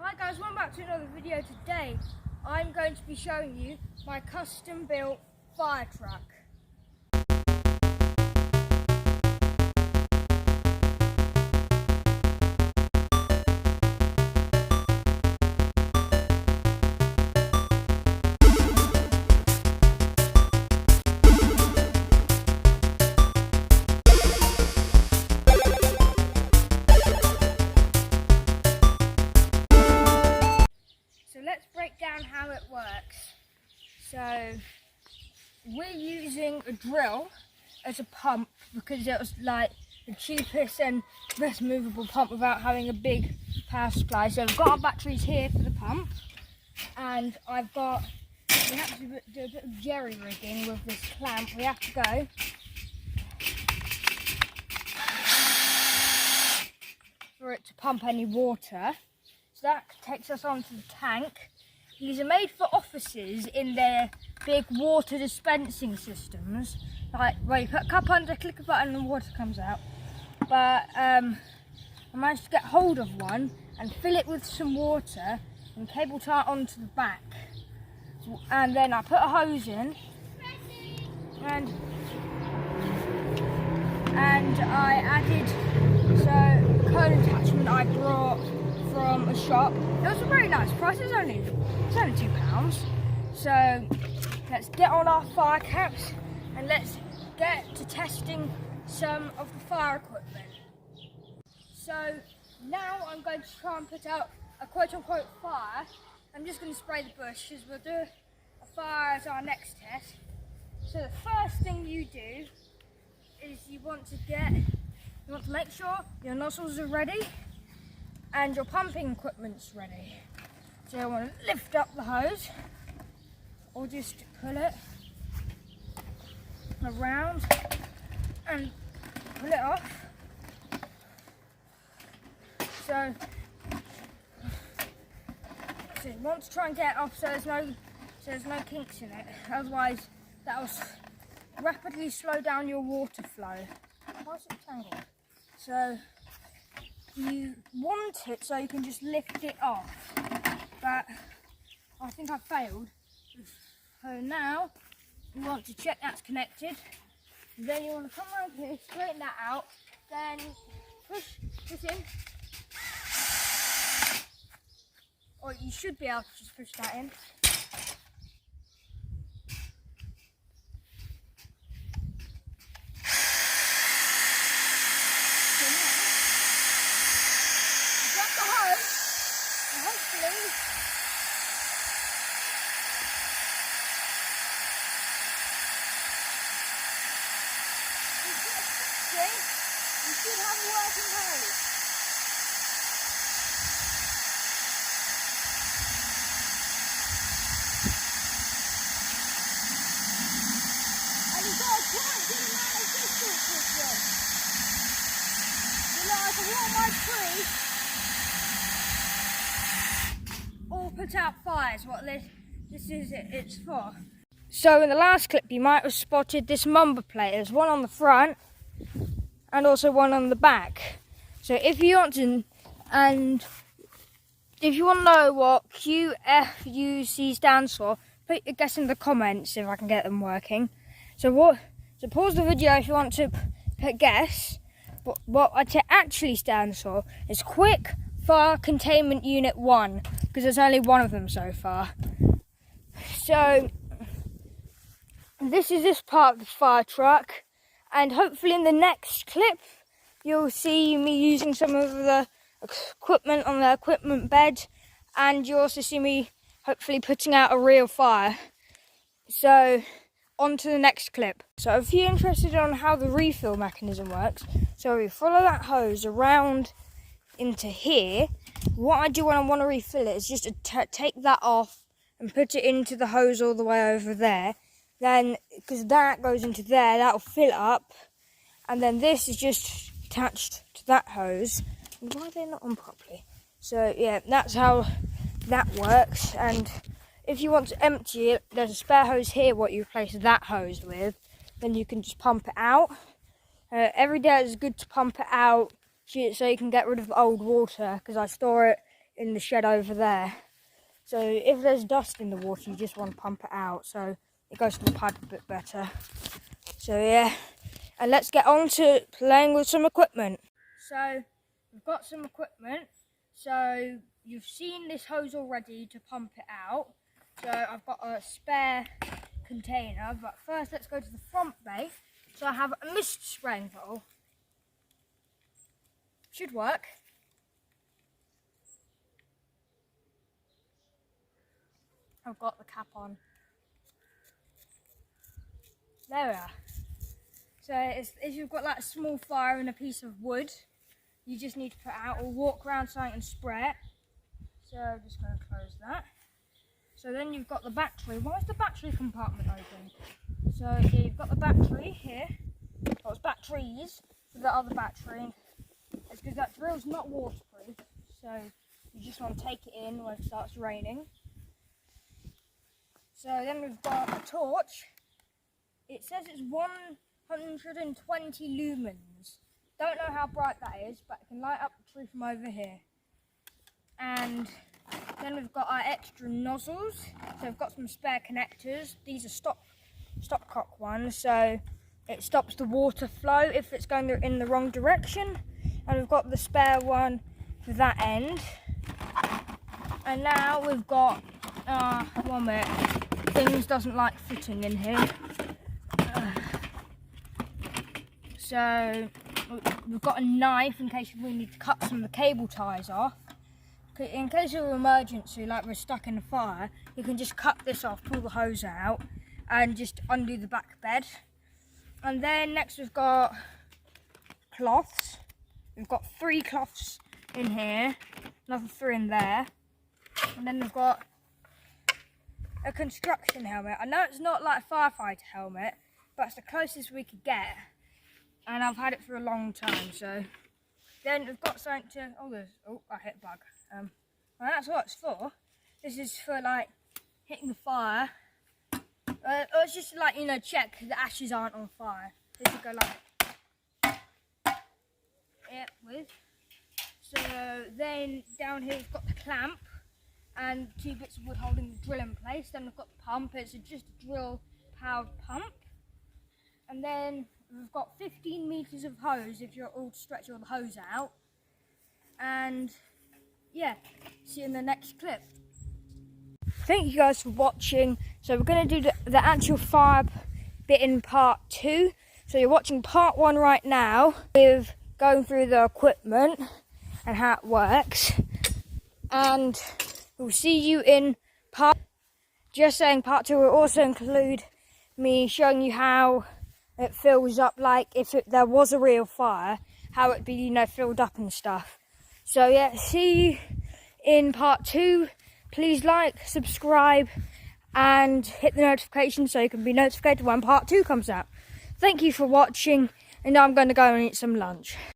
Hi guys, welcome back to another video. Today I'm going to be showing you my custom built fire truck. Let's break down how it works. So we're using a drill as a pump because it was like the cheapest and best movable pump without having a big power supply. So we've got our batteries here for the pump, and we have to do a bit of jerry rigging with this clamp. We have to go for it to pump any water. So that takes us onto the tank. These are made for offices in their big water dispensing systems. Like where you put a cup under, click a button and water comes out. But I managed to get hold of one and fill it with some water and cable tie it onto the back. And then I put a hose in and I added the cone attachment I brought from a shop. It was a very nice price. It's only £2. So let's get on our fire caps and let's get to testing some of the fire equipment. So now I'm going to try and put out a quote-unquote fire. I'm just going to spray the bushes. We'll do a fire as our next test. So the first thing you do is you want to make sure your nozzles are ready and your pumping equipment's ready. So I want to lift up the hose or just pull it around and pull it off. So you want to try and get it off so there's no kinks in it, otherwise that will rapidly slow down your water flow. Why is it tangled? So you want it so you can just lift it off, but I think I failed. So now you want to check that's connected, then you want to come around here, straighten that out, then push this in, or you should be able to just push that in. You should have a working hose. And you've got quite a good amount of distance with this. You know, I can warm my tree or put out fires, what this is it's for. So in the last clip you might have spotted this number plate. There's one on the front and also one on the back. So if you want to know what QFUC stands for, put your guess in the comments if I can get them working. So pause the video if you want to guess. But what it actually stands for is Quick Fire Containment Unit 1, because there's only one of them so far. So this is this part of the fire truck. And hopefully in the next clip, you'll see me using some of the equipment on the equipment bed. And you'll also see me hopefully putting out a real fire. So, on to the next clip. So if you're interested on how the refill mechanism works, so you follow that hose around into here. What I do when I want to refill it is just to take that off and put it into the hose all the way over there. Then, because that goes into there, that will fill up, and then this is just attached to that hose. And why are they not on properly? So yeah, that's how that works. And if you want to empty it, there's a spare hose here what you replace that hose with. Then you can just pump it out. Every day it's good to pump it out so you can get rid of old water, because I store it in the shed over there. So if there's dust in the water, you just want to pump it out so it goes to the pipe a bit better. So yeah, and let's get on to playing with some equipment. So we've got some equipment. So you've seen this hose already to pump it out. So I've got a spare container, but first let's go to the front bay. So I have a mist spraying bottle. Should work. I've got the cap on. There we are. So if you've got like a small fire and a piece of wood, you just need to put it out or walk around something and spray it. So I'm just going to close that. So then you've got the battery. Why is the battery compartment open? So yeah, you've got the battery here. Well, it's batteries for the other battery. It's because that drill's not waterproof. So you just want to take it in when it starts raining. So then we've got a torch. It says it's 120 lumens. Don't know how bright that is, but it can light up the tree from over here. And then we've got our extra nozzles. So we've got some spare connectors. These are stopcock ones, so it stops the water flow if it's going in the wrong direction. And we've got the spare one for that end. And now we've got, 1 minute, things doesn't like fitting in here. So we've got a knife in case we need to cut some of the cable ties off. In case of an emergency, like we're stuck in a fire, you can just cut this off, pull the hose out, and just undo the back bed. And then next we've got cloths. We've got 3 cloths in here, another 3 in there. And then we've got a construction helmet. I know it's not like a firefighter helmet, but it's the closest we could get. And I've had it for a long time, so. Then we've got something to, I hit a bug. Well, that's what it's for. This is for like hitting the fire. Or it's just like, check the ashes aren't on fire. This would go like, with. So then down here we've got the clamp and 2 bits of wood holding the drill in place. Then we've got the pump. It's just a drill powered pump. And then we've got 15 meters of hose if you're all to stretch all the hose out. And yeah, see you in the next clip. Thank you guys for watching. So we're going to do the actual fire bit in part 2. So you're watching part 1 right now with going through the equipment and how it works. And we'll see you in part, just saying part 2 will also include me showing you how it fills up, like if there was a real fire, how it'd be, filled up and stuff. So yeah, see you in part 2. Please like, subscribe, and hit the notification so you can be notified when part 2 comes out. Thank you for watching, and now I'm going to go and eat some lunch.